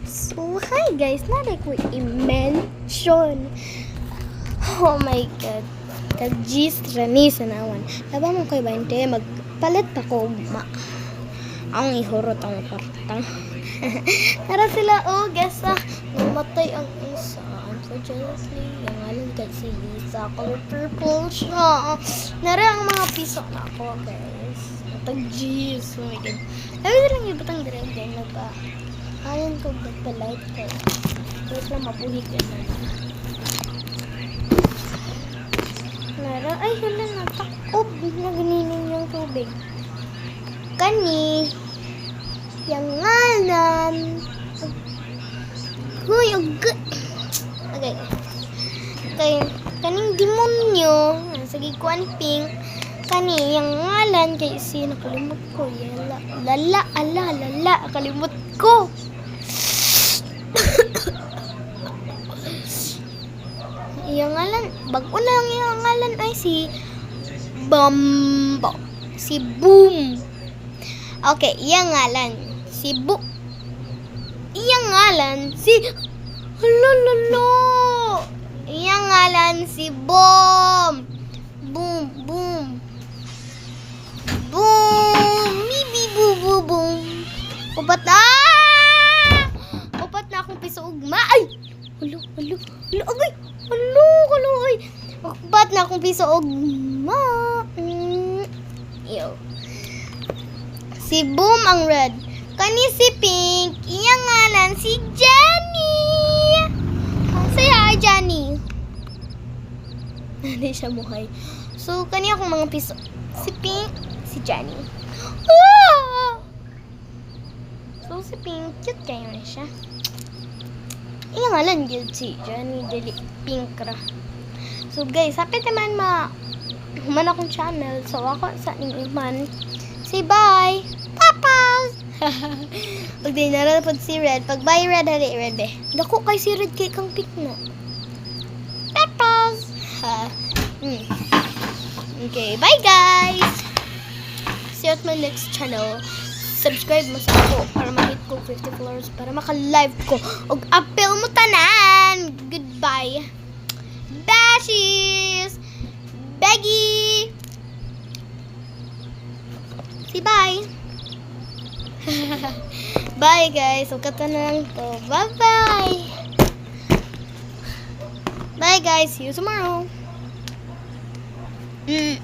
So, hi guys, naray ko i-mention. Oh my God. Kag-gis rani sa nawan. Laba mo ko'y 20, magpalit pa ko ugma. Ang ihurot ang kwarta. Tara sila, oh, guess namatay ang isa. Unfortunately, yung alam kasi Lisa, color purple siya. Nara ang mga piso na ako, guys. Tag-gis, oh my God. Sabi lang yung batang direct din, ayon ko nagpa-light ko. Wait lang, mabuhig yan na. Nara, ay, hala na, takob. Nagninong yung tubig. Kani, yung ngalan. Huy, okay. Okay, kaning demonyo, sige kuan pink. Kani, yung ngalan kay si nakalimot ko. Lala, kalimot ko. Yung ngalan, bago na lang yung ngalan ay si Bambo. Si Boom. Okay, yung ngalan, si Iyang ngalan, si Lolo. Iyang ngalan, si Boom. Boom. Bibi boom. Upat na akong piso ugma. Ay! Alo, agay! Ay! Upat na akong piso ugma. Yo. Si Boom ang red. Kani si pink. Iyang ngalan si Jenny. Saya Jenny. Hindi siya muhay. So, kani akong mga piso. Si pink, si Jenny. So, si pink, cute kayo na siya. Iyang ngalan yun si Jenny. Dili pink ra. So, guys, hapit naman human akong channel. So, ako sa iman. Say bye! Papas! Pag di narapod si Red, pag bye Red, hali Red eh. Dako kay si Red kay kang pick na. Papas! Okay, bye guys! See you at my next channel. Subscribe mo sa ako para ma-hit ko 50 followers para maka-live ko. Og apel mo tanan! Goodbye! Bashies! Beggy! Say bye! Bye guys! Ugat na lang to. Bye-bye! Bye guys! See you tomorrow! Mm.